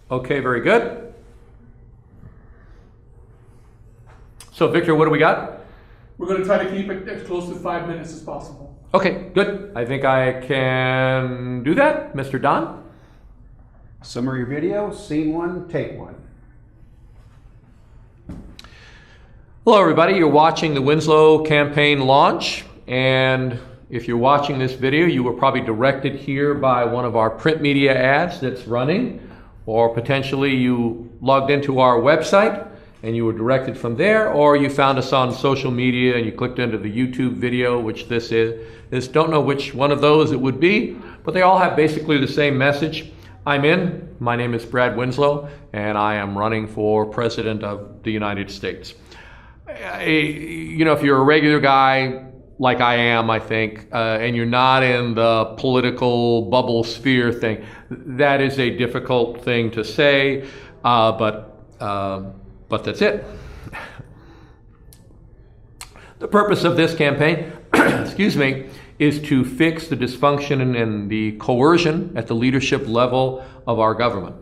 Okay, very good. So Victor, what do we got? We're going to try to keep it as close to 5 minutes as possible. Okay, good. I think I can do that. Mr. Don? Summary video, scene 1, take 1. Hello everybody, you're watching the Winslow campaign launch, and if you're watching this video, you were probably directed here by one of our print media ads that's running, or potentially you logged into our website and you were directed from there, or you found us on social media and you clicked into the YouTube video, which this is. Don't know which one of those it would be, but they all have basically the same message. I'm in. My name is Brad Winslow, and I am running for President of the United States. You know, if you're a regular guy like I am, I think, and you're not in the political bubble sphere thing, that is a difficult thing to say, but that's it. The purpose of this campaign, excuse me, is to fix the dysfunction and the coercion at the leadership level of our government.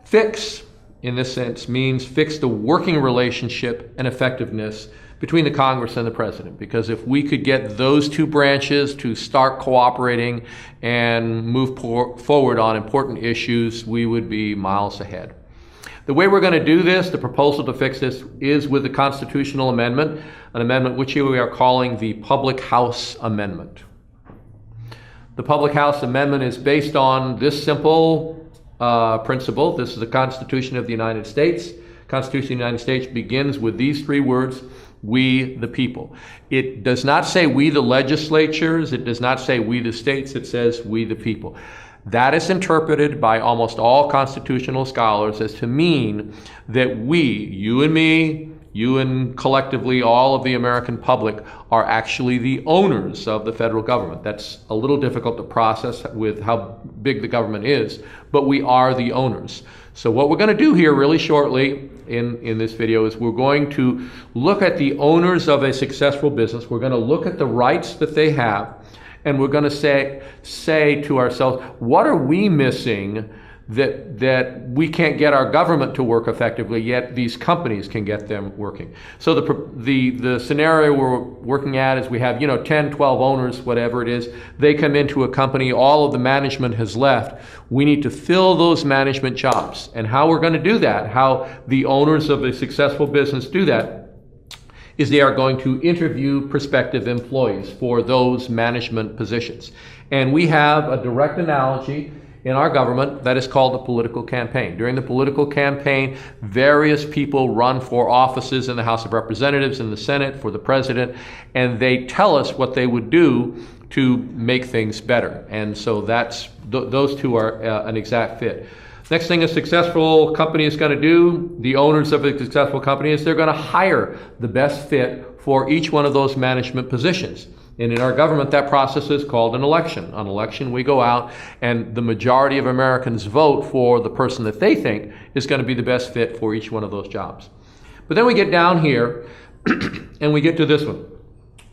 Fix, in this sense, means fix the working relationship and effectiveness between the Congress and the President. Because if we could get those two branches to start cooperating and move forward on important issues, we would be miles ahead. The way we're going to do this, the proposal to fix this, is with a constitutional amendment, an amendment which we are calling the Public House Amendment. The Public House Amendment is based on this simple principle. This is the Constitution of the United States. The Constitution of the United States begins with these three words: we the people. It does not say we the legislatures. It does not say we the states. It says we the people. That is interpreted by almost all constitutional scholars as to mean that we, you and me, you and collectively all of the American public, are actually the owners of the federal government. That's a little difficult to process with how big the government is, but we are the owners. So what we're going to do here really shortly in this video is we're going to look at the owners of a successful business. We're going to look at the rights that they have, and we're going to say to ourselves, what are we missing that we can't get our government to work effectively, yet these companies can get them working. So the scenario we're working at is we have 10, 12 owners, whatever it is. They come into a company, all of the management has left. We need to fill those management jobs. And how we're going to do that, how the owners of a successful business do that, is they are going to interview prospective employees for those management positions. And we have a direct analogy in our government that is called a political campaign. During the political campaign, various people run for offices in the House of Representatives, in the Senate, for the president, and they tell us what they would do to make things better. And so those two are an exact fit. Next thing a successful company is going to do, the owners of a successful company, is they're going to hire the best fit for each one of those management positions. And in our government, that process is called an election. On election, we go out and the majority of Americans vote for the person that they think is going to be the best fit for each one of those jobs. But then we get down here and we get to this one.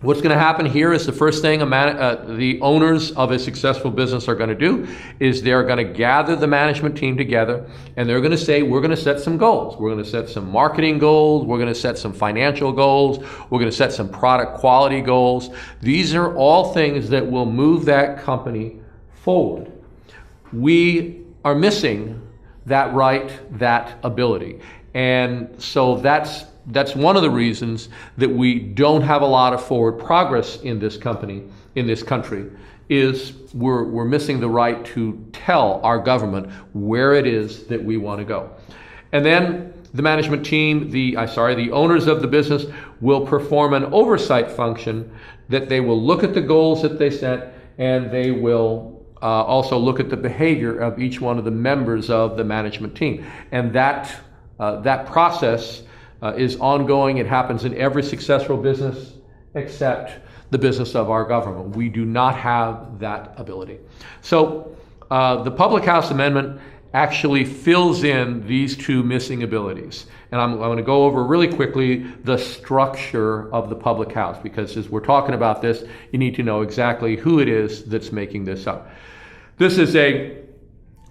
What's going to happen here is the first thing the owners of a successful business are going to do is they're going to gather the management team together, and they're going to say, we're going to set some goals. We're going to set some marketing goals. We're going to set some financial goals. We're going to set some product quality goals. These are all things that will move that company forward. We are missing that right, that ability. And so that's one of the reasons that we don't have a lot of forward progress in this country, is we're missing the right to tell our government where it is that we want to go. And then the management team, the owners of the business will perform an oversight function that they will look at the goals that they set, and they will also look at the behavior of each one of the members of the management team. And that process is ongoing. It happens in every successful business except the business of our government. We do not have that ability. So the Public House Amendment actually fills in these two missing abilities. And I'm going to go over really quickly the structure of the public house, because as we're talking about this, you need to know exactly who it is that's making this up. This is a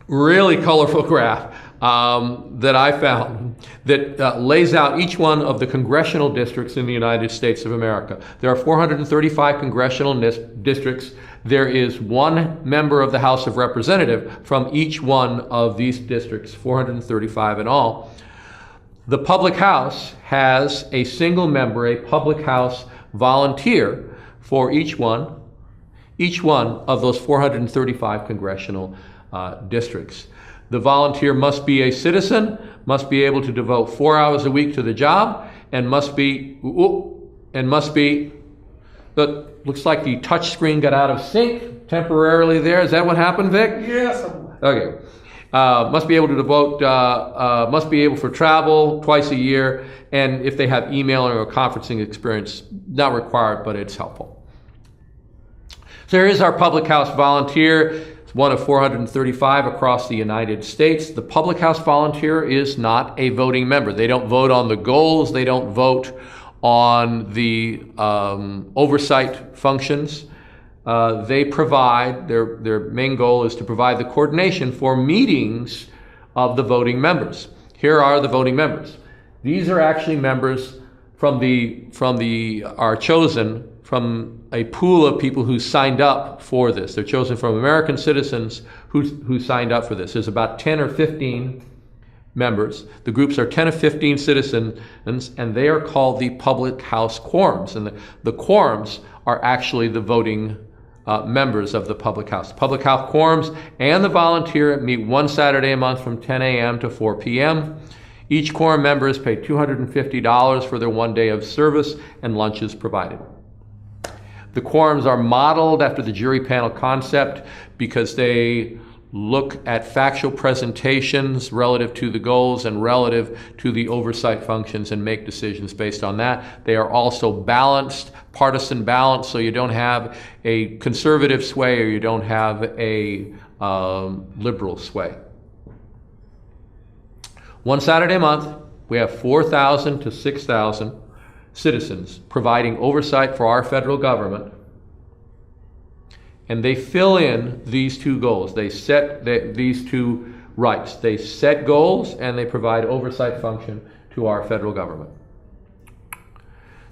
really colorful graph that I found that lays out each one of the congressional districts in the United States of America. There are 435 congressional districts. There is one member of the House of Representatives from each one of these districts, 435 in all. The public house has a single member, a public house volunteer for each one of those 435 congressional districts. The volunteer must be a citizen, must be able to devote 4 hours a week to the job, and must be, looks like the touch screen got out of sync temporarily there. Is that what happened, Vic? Yes. Okay. Must be able to devote, must be able for travel twice a year, and if they have emailing or conferencing experience, not required, but it's helpful. So here is our public house volunteer. It's one of 435 across the United States. The public house volunteer is not a voting member. They don't vote on the goals. They don't vote on the oversight functions. They provide, their main goal is to provide the coordination for meetings of the voting members. Here are the voting members. These are actually members are chosen from a pool of people who signed up for this. They're chosen from American citizens who signed up for this. There's about 10 or 15 members. The groups are 10 or 15 citizens, and they are called the public house quorums. And the quorums are actually the voting members of the public house. The public house quorums and the volunteer meet one Saturday a month from 10 a.m. to 4 p.m. Each quorum member is paid $250 for their 1 day of service, and lunch is provided. The quorums are modeled after the jury panel concept because they look at factual presentations relative to the goals and relative to the oversight functions and make decisions based on that. They are also balanced, partisan balanced, so you don't have a conservative sway or you don't have a liberal sway. One Saturday a month, we have 4,000 to 6,000 citizens providing oversight for our federal government, and they fill in these two goals. They set these two rights. They set goals and they provide oversight function to our federal government.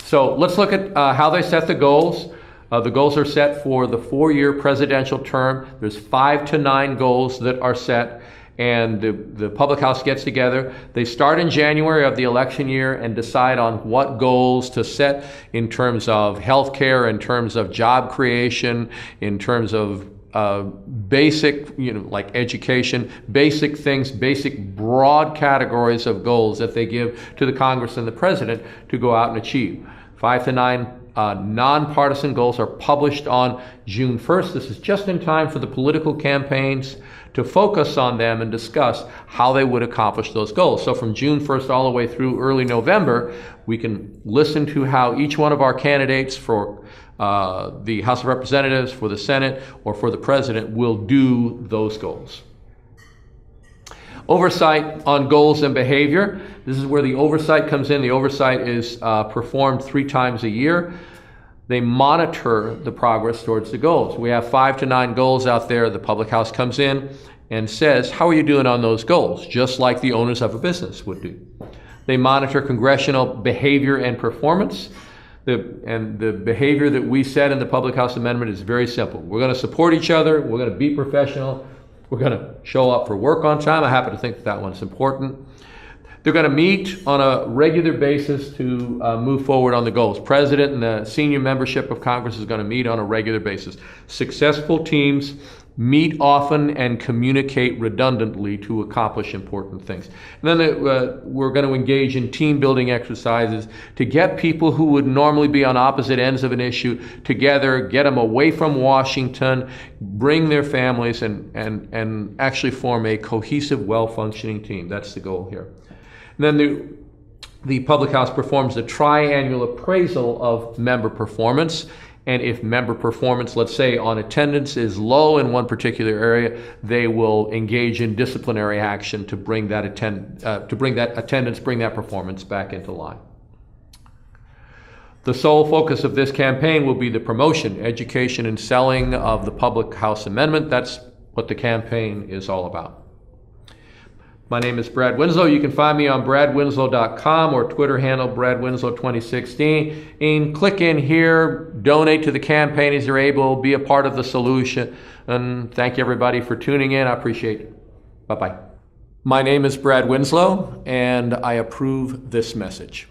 So let's look at how they set the goals. The goals are set for the 4-year presidential term. There's 5 to 9 goals that are set, and the public house gets together. They start in January of the election year and decide on what goals to set in terms of health care, in terms of job creation, in terms of basic, like education, basic things, basic broad categories of goals that they give to the Congress and the President to go out and achieve. 5 to 9 nonpartisan goals are published on June 1st. This is just in time for the political campaigns to focus on them and discuss how they would accomplish those goals. So from June 1st all the way through early November, we can listen to how each one of our candidates for the House of Representatives, for the Senate, or for the President will do those goals. Oversight on goals and behavior. This is where the oversight comes in. The oversight is performed 3 times a year. They monitor the progress towards the goals. We have 5 to 9 goals out there. The public house comes in and says, how are you doing on those goals? Just like the owners of a business would do. They monitor congressional behavior and performance. The behavior that we set in the public house amendment is very simple. We're going to support each other. We're going to be professional. We're going to show up for work on time. I happen to think that one's important. They're going to meet on a regular basis to move forward on the goals. President and the senior membership of Congress is going to meet on a regular basis. Successful teams meet often and communicate redundantly to accomplish important things. And then we're going to engage in team building exercises to get people who would normally be on opposite ends of an issue together, get them away from Washington, bring their families, and actually form a cohesive, well-functioning team. That's the goal here. And then the public house performs a triannual appraisal of member performance. And if member performance, let's say on attendance, is low in one particular area, they will engage in disciplinary action to bring that performance back into line. The sole focus of this campaign will be the promotion, education, and selling of the public house amendment. That's what the campaign is all about. My name is Brad Winslow. You can find me on bradwinslow.com or Twitter handle bradwinslow2016. And click in here, donate to the campaign as you're able, be a part of the solution. And thank you everybody for tuning in. I appreciate it. Bye-bye. My name is Brad Winslow, and I approve this message.